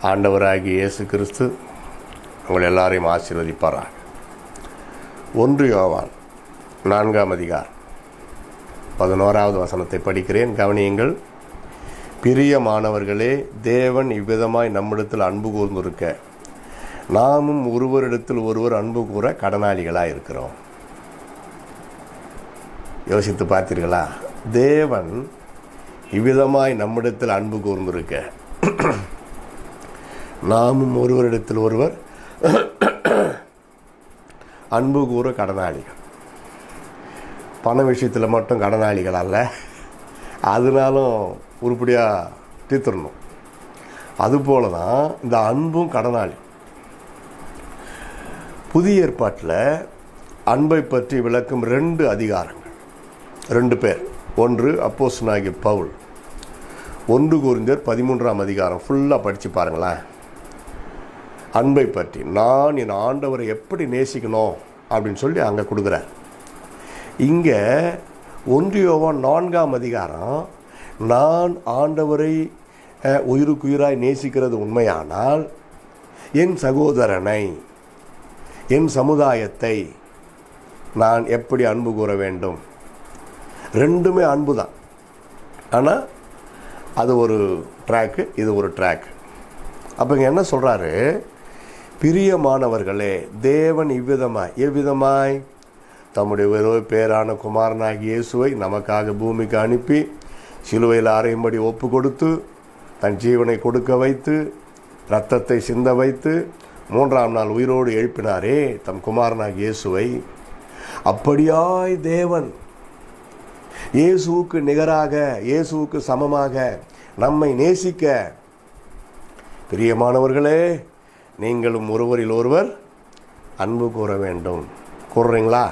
ஆண்டவராகிய இயேசு கிறிஸ்து உங்கள் எல்லாரையும் ஆசீர்வதிப்பாராக. 1 யோவான் 4ஆம் அதிகாரம் 11வது வசனத்தை படிக்கிறேன், கவனியுங்கள். பிரியமானவர்களே, தேவன் இவ்விதமாய் நம்மிடத்தில் அன்பு கூர்ந்திருக்க நாமும் ஒருவரிடத்தில் ஒருவர் அன்பு கூற கடனாளிகளாக இருக்கிறோம். யோசித்து பார்த்தீர்களா? தேவன் இவ்விதமாய் நம்மிடத்தில் அன்பு கூர்ந்திருக்க நாமும் ஒருவரிடத்தில் ஒருவர் அன்பு கூற கடனாளிகள். பண விஷயத்தில் மட்டும் கடனாளிகள் அல்ல, அதனாலும் உருப்படியாக தீர்த்துடணும். அதுபோல தான் இந்த அன்பும் கடனாளி. புதிய ஏற்பாட்டில் அன்பை பற்றி விளக்கும் 2 அதிகாரங்கள், 2 பேர். ஒன்று அப்போஸ்தலனாகிய பவுல், 1 கொரிந்தியர் 13ஆம் அதிகாரம் ஃபுல்லாக படித்து பாருங்களேன். அன்பை பற்றி நான் என் ஆண்டவரை எப்படி நேசிக்கணும் அப்படின்னு சொல்லி அங்கே கொடுக்குறார். இங்கே 1 யோவான் 4ஆம் அதிகாரம் நான் ஆண்டவரை உயிருக்குயிராய் நேசிக்கிறது உண்மையானால் என் சகோதரனை, என் சமுதாயத்தை நான் எப்படி அன்பு கூற வேண்டும். 2மே அன்பு தான், ஆனால் அது ஒரு ட்ராக்கு, இது ஒரு ட்ராக். அப்போ இங்கே என்ன சொல்கிறாரு? பிரியமானவர்களே, தேவன் எவ்விதமாய் தம்முடைய ஒரே பேரான குமாரனாகிய இயேசுவை நமக்காக பூமிக்கு அனுப்பி சிலுவையில் அறையும்படி ஒப்பு கொடுத்து தன் ஜீவனை கொடுக்க வைத்து இரத்தத்தை சிந்த வைத்து 3ஆம் நாள் உயிரோடு எழுப்பினாரே தம் குமாரனாகிய இயேசுவை, அப்படியாய் தேவன் இயேசுவுக்கு நிகராக, இயேசுவுக்கு சமமாக நம்மை நேசிக்க, பிரியமானவர்களே நீங்களும் ஒருவரில் ஒருவர் அன்பு கூற வேண்டும். கூறுறீங்களா?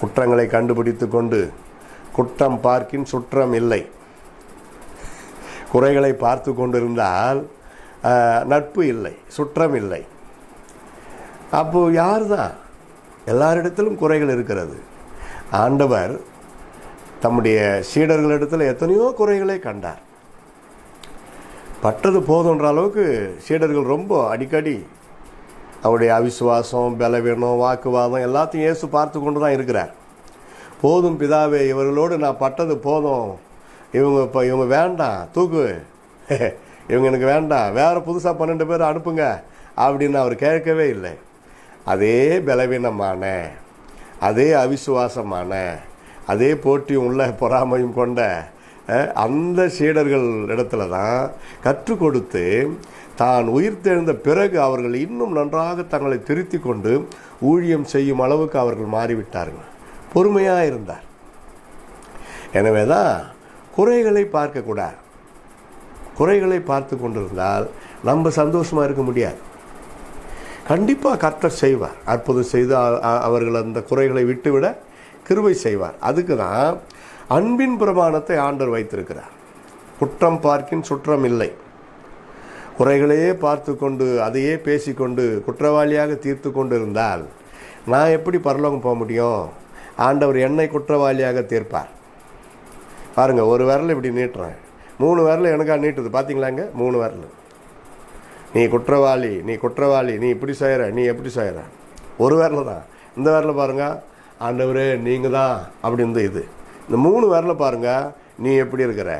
குற்றங்களை கண்டுபிடித்து கொண்டு குற்றம் பார்க்கின் சுற்றம் இல்லை. குறைகளை பார்த்து கொண்டிருந்தால் நட்பு இல்லை, சுற்றம் இல்லை. அப்போ யார் தான்? எல்லாரிடத்திலும் குறைகள் இருக்கிறது. ஆண்டவர் தம்முடைய சீடர்களிடத்தில் எத்தனையோ குறைகளை கண்டார். பட்டது போதுன்ற அளவுக்கு சீடர்கள் ரொம்ப அடிக்கடி அவருடைய அவிசுவாசம், பலவீனம், வாக்குவாதம் எல்லாத்தையும் இயேசு பார்த்து கொண்டு தான் இருக்கிறார். போதும் பிதாவே, இவர்களோடு நான் பட்டது போதும், இவங்க வேண்டாம், தூக்கு, இவங்க எனக்கு வேண்டாம், வேறு புதுசாக 12 பேர் அனுப்புங்க அப்படின்னு அவர் கேட்கவே இல்லை. அதே பலவீனமான, அதே அவிசுவாசமான, அதே போட்டியும் உள்ள பொறாமையும் கொண்ட அந்த சீடர்கள் இடத்துல தான் கற்றுக் கொடுத்து தான் உயிர்த்தெழுந்த பிறகு அவர்கள் இன்னும் நன்றாக தங்களை திருத்தி கொண்டு ஊழியம் செய்யும் அளவுக்கு அவர்கள் மாறிவிட்டார்கள். பொறுமையாக இருந்தார். எனவே தான் குறைகளை பார்க்கக்கூடாது. குறைகளை பார்த்து கொண்டிருந்தால் நம்ம சந்தோஷமாக இருக்க முடியாது. கண்டிப்பாக கர்த்தர் செய்வார், அற்புதம் செய்து அவர்கள் அந்த குறைகளை விட்டுவிட கிருபை செய்வார். அதுக்கு தான் அன்பின் பிரமாணத்தை ஆண்டவர் வைத்திருக்கிறார். குற்றம் பார்க்கின் சுற்றம் இல்லை. குறைகளையே பார்த்து கொண்டு அதையே பேசிக்கொண்டு குற்றவாளியாக தீர்த்து கொண்டு இருந்தால் நான் எப்படி பரலோகம் போக முடியும்? ஆண்டவர் என்னை குற்றவாளியாக தீர்ப்பார். பாருங்கள், ஒரு விரல் இப்படி நீட்டுறேன், 3 விரல் எனக்காக நீட்டுது. பார்த்தீங்களாங்க, 3 விரல். நீ குற்றவாளி, நீ குற்றவாளி, நீ இப்படி செய்கிற, நீ எப்படி செய்கிற. ஒரு விரல் தான். இந்த விரல் பாருங்கள், ஆண்டவரே நீங்கள் தான் அப்படின்னு. இந்த 3 விரலை பாருங்கள், நீ எப்படி இருக்கிற.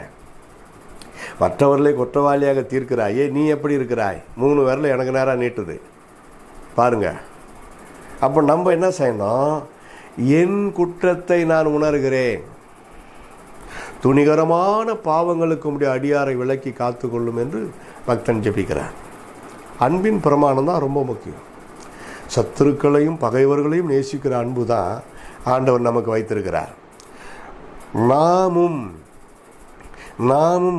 மற்றவர்களை குற்றவாளியாக தீர்க்கிறாயே, நீ எப்படி இருக்கிறாய்? 3 விரலை எனக்கு நேராக நீட்டுது பாருங்க. அப்போ நம்ம என்ன செய்யணும்? என் குற்றத்தை நான் உணர்கிறேன், துணிகரமான பாவங்களுக்கு உடைய அடியாரை விலக்கி காத்து கொள்ளும் என்று பக்தன் ஜெபிக்கிறார். அன்பின் பிரமாணம் தான் ரொம்ப முக்கியம். சத்துருக்களையும் பகைவர்களையும் நேசிக்கிற அன்பு தான் ஆண்டவர் நமக்கு வைத்திருக்கிறார். நாமும்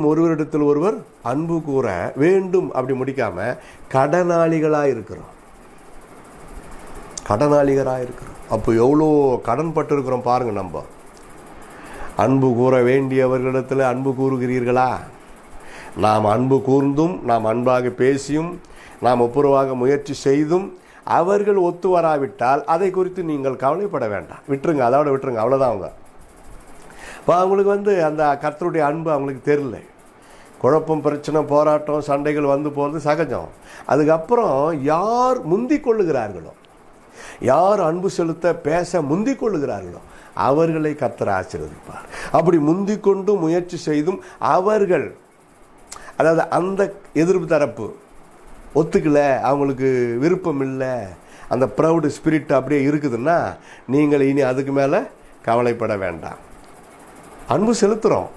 ஒருவரிடத்தில் ஒருவர் அன்பு கூற வேண்டும். அப்படி முடிக்காம கடனாளிகளாக இருக்கிறோம். அப்போ எவ்வளோ கடன் பட்டிருக்கிறோம் பாருங்க. நம்ம அன்பு கூற வேண்டியவர்களிடத்தில் அன்பு கூறுகிறீர்களா? நாம் அன்பு கூர்ந்தும், நாம் அன்பாக பேசியும், நாம் ஒப்புரவாக முயற்சி செய்தும் அவர்கள் ஒத்து வராவிட்டால் அதை குறித்து நீங்கள் கவலைப்பட வேண்டாம், விட்டுருங்க, அதோட விட்டுருங்க, அவ்வளோதான். அவங்க இப்போ அவங்களுக்கு அந்த கர்த்தருடைய அன்பு அவங்களுக்கு தெரியல. குழப்பம், பிரச்சனை, போராட்டம், சண்டைகள் வந்து போகிறது சகஜம். அதுக்கப்புறம் யார் முந்திக் கொள்ளுகிறார்களோ, யார் அன்பு செலுத்த பேச முந்திக் கொள்ளுகிறார்களோ அவர்களை கர்த்தர் ஆசீர்வதிப்பார். அப்படி முந்திக் கொண்டு முயற்சி செய்தும் அவர்கள், அதாவது அந்த எதிர்ப்பு தரப்பு ஒத்துக்கலை, அவங்களுக்கு விருப்பம் இல்லை, அந்த ப்ரௌடு ஸ்பிரிட் அப்படியே இருக்குதுன்னா நீங்கள் இனி அதுக்கு மேலே கவலைப்பட வேண்டாம். அன்பு செலுத்துகிறோம்,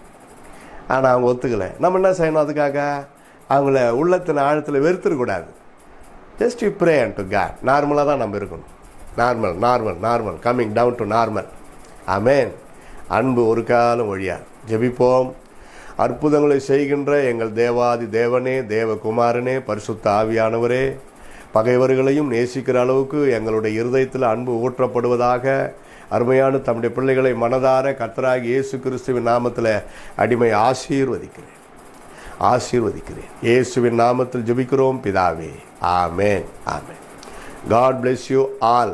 ஆனால் அவங்க ஒத்துக்கலை. நம்ம என்ன செய்யணும்? அதுக்காக அவங்கள உள்ளத்தின் ஆழத்தில் வெறுத்துடக்கூடாது. Just you pray to god. நார்மலாக தான் நம்ம இருக்கணும். Normal normal normal coming down to normal. Amen. அன்பு ஒரு காலம் ஒழியாது. ஜெபிப்போம். அற்புதங்களை செய்கின்ற எங்கள் தேவாதி தேவனே, தேவகுமாரனே, பரிசுத்த ஆவியானவரே, பகைவர்களையும் நேசிக்கிற அளவுக்கு எங்களுடைய இருதயத்தில் அன்பு ஊற்றப்படுவதாக. அருமையான தம்முடைய பிள்ளைகளை மனதார கர்த்தராகிய இயேசு கிறிஸ்துவின் நாமத்தில் அடிமை ஆசீர்வதிக்கிறேன். இயேசுவின் நாமத்தில் ஜெபிக்கிறோம் பிதாவே. ஆமென். ஆமென். God bless you all.